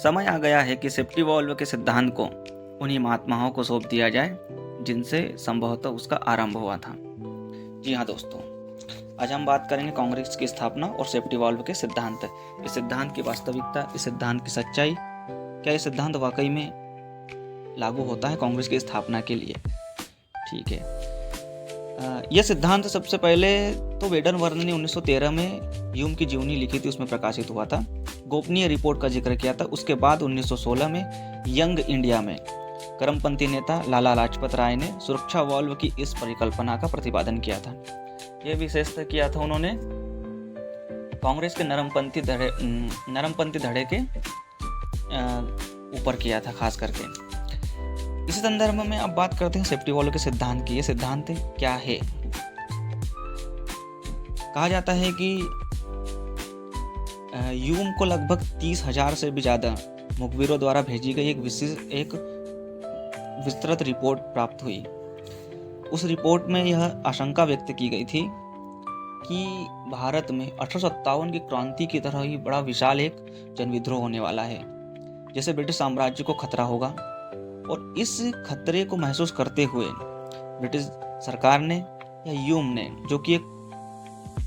समय आ गया है कि सेफ्टी वॉल्व के सिद्धांत को उन्हीं महात्माओं को सौंप दिया जाए जिनसे संभवतः उसका आरंभ हुआ था। जी हाँ दोस्तों, आज हम बात करेंगे कांग्रेस की स्थापना और सेफ्टी वॉल्व के सिद्धांत। इस सिद्धांत की वास्तविकता, इस सिद्धांत की सच्चाई, क्या ये सिद्धांत वाकई में लागू होता है कांग्रेस की स्थापना के लिए। ठीक है, यह सिद्धांत सबसे पहले तो वेडन वर्न ने 1913 में ह्यूम की जीवनी लिखी थी, उसमें प्रकाशित हुआ था। गोपनीय रिपोर्ट का जिक्र किया था। उसके बाद 1916 में यंग इंडिया में करमपंथी नेता लाला लाजपत राय ने सुरक्षा वॉल्व की इस परिकल्पना का प्रतिपादन किया था। यह विशेषतः किया था उन्होंने कांग्रेस के नरमपंथी धड़े के ऊपर किया था खास करके। इसी संदर्भ में अब बात करते हैं सेफ्टी वॉल्व के सिद्धांत की। ये सिद्धांत क्या है? कहा जाता है कि ह्यूम को लगभग 30,000 से भी ज़्यादा मुखबिरों द्वारा भेजी गई एक विस्तृत रिपोर्ट प्राप्त हुई। उस रिपोर्ट में यह आशंका व्यक्त की गई थी कि भारत में 1857 की क्रांति की तरह ही बड़ा विशाल एक जनविद्रोह होने वाला है, जैसे ब्रिटिश साम्राज्य को खतरा होगा। और इस खतरे को महसूस करते हुए ब्रिटिश सरकार ने या ह्यूम ने, जो कि एक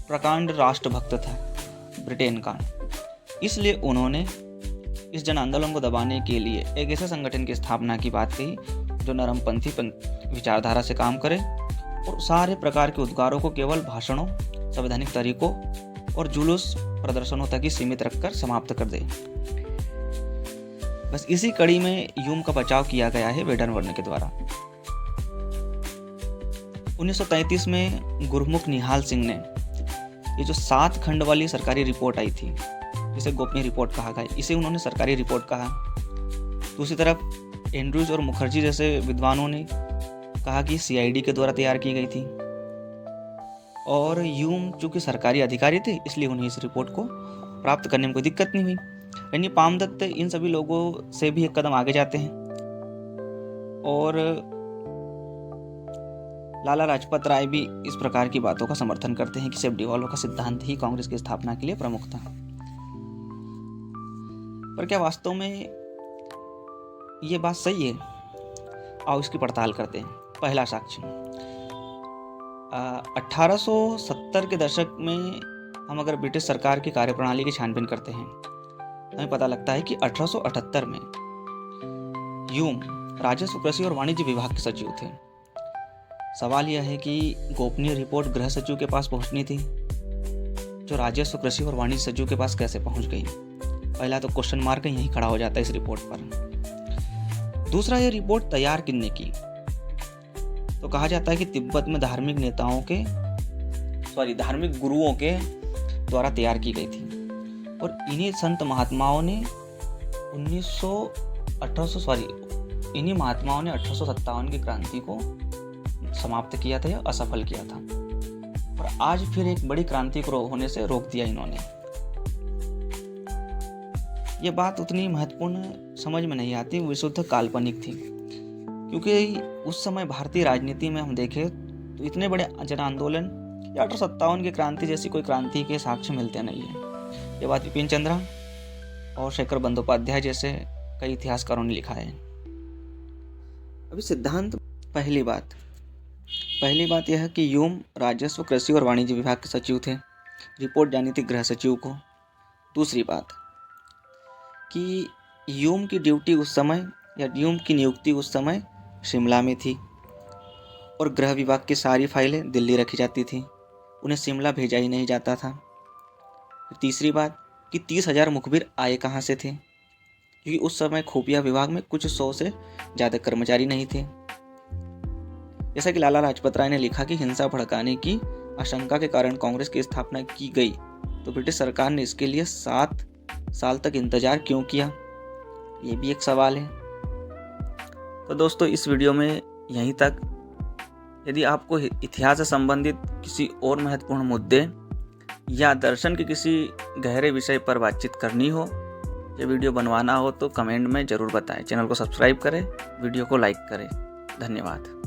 प्रकांड राष्ट्रभक्त था ब्रिटेन का, इसलिए उन्होंने इस जन आंदोलन को दबाने के लिए एक ऐसे संगठन की स्थापना की बात कही जो नरमपंथी विचारधारा से काम करे और सारे प्रकार के उद्गारों को केवल भाषणों, संवैधानिक तरीकों और जुलूस प्रदर्शनों तक ही सीमित रखकर समाप्त कर दे। बस इसी कड़ी में ह्यूम का बचाव किया गया है वेडन वर्न के द्वारा। 1933 में गुरमुख निहाल सिंह ने ये जो 7 खंड वाली सरकारी रिपोर्ट आई थी, जिसे गोपनीय रिपोर्ट कहा गया, इसे उन्होंने सरकारी रिपोर्ट कहा। दूसरी तरफ एंड्रूज और मुखर्जी जैसे विद्वानों ने कहा कि सीआईडी के द्वारा तैयार की गई थी। और ह्यूम चूंकि सरकारी अधिकारी थे, इसलिए उन्हें इस रिपोर्ट को प्राप्त करने में कोई दिक्कत नहीं हुई। यानी पामदत्त इन सभी लोगों से भी एक कदम आगे जाते हैं और लाला लाजपत राय भी इस प्रकार की बातों का समर्थन करते हैं कि सेफ्टी वॉल्व का सिद्धांत ही कांग्रेस की स्थापना के लिए प्रमुख था। पर क्या वास्तव में ये बात सही है? आओ इसकी पड़ताल करते हैं। पहला साक्ष्य, 1870 के दशक में हम अगर ब्रिटिश सरकार की कार्यप्रणाली की छानबीन करते हैं, हमें पता लगता है कि 1878 में ह्यूम राजस्व, कृषि और वाणिज्य विभाग के सचिव थे। सवाल यह है कि गोपनीय रिपोर्ट गृह सचिव के पास पहुंचनी थी, जो राजस्व, कृषि और वाणिज्य सचिव के पास कैसे पहुंच गई? पहला तो क्वेश्चन मार्क यहीं खड़ा हो जाता है इस रिपोर्ट पर। दूसरा, यह रिपोर्ट तैयार किसने की? तो कहा जाता है कि तिब्बत में धार्मिक गुरुओं के द्वारा तैयार की गई थी और इन्हीं संत महात्माओं ने 1857 की क्रांति को समाप्त किया था या असफल किया था, और आज फिर एक बड़ी क्रांति को होने से रोक दिया इन्होंने। ये बात उतनी महत्वपूर्ण समझ में नहीं आती, विशुद्ध काल्पनिक थी, क्योंकि उस समय भारतीय राजनीति में हम देखें तो इतने बड़े जन आंदोलन या 1857 की क्रांति जैसी कोई क्रांति के साक्ष्य मिलते नहीं है। ये बात विपिन चंद्रा और शेखर बंदोपाध्याय जैसे कई इतिहासकारों ने लिखा है। अभी सिद्धांत, पहली बात यह है कि ह्यूम राजस्व, कृषि और वाणिज्य विभाग के सचिव थे। रिपोर्ट जानी थी गृह सचिव को। दूसरी बात कि ह्यूम की ड्यूटी उस समय या ह्यूम की नियुक्ति उस समय शिमला में थी और गृह विभाग की सारी फाइलें दिल्ली रखी जाती थी, उन्हें शिमला भेजा ही नहीं जाता था। तीसरी बात कि 30,000 मुखबिर आए कहाँ से थे, क्योंकि उस समय खुफिया विभाग में कुछ 100 से ज़्यादा कर्मचारी नहीं थे। जैसा कि लाला लाजपत राय ने लिखा कि हिंसा भड़काने की आशंका के कारण कांग्रेस की स्थापना की गई, तो ब्रिटिश सरकार ने इसके लिए 7 साल तक इंतजार क्यों किया, ये भी एक सवाल है। तो दोस्तों, इस वीडियो में यहीं तक। यदि आपको इतिहास से संबंधित किसी और महत्वपूर्ण मुद्दे या दर्शन के किसी गहरे विषय पर बातचीत करनी हो या वीडियो बनवाना हो तो कमेंट में ज़रूर बताएं। चैनल को सब्सक्राइब करें, वीडियो को लाइक करें। धन्यवाद।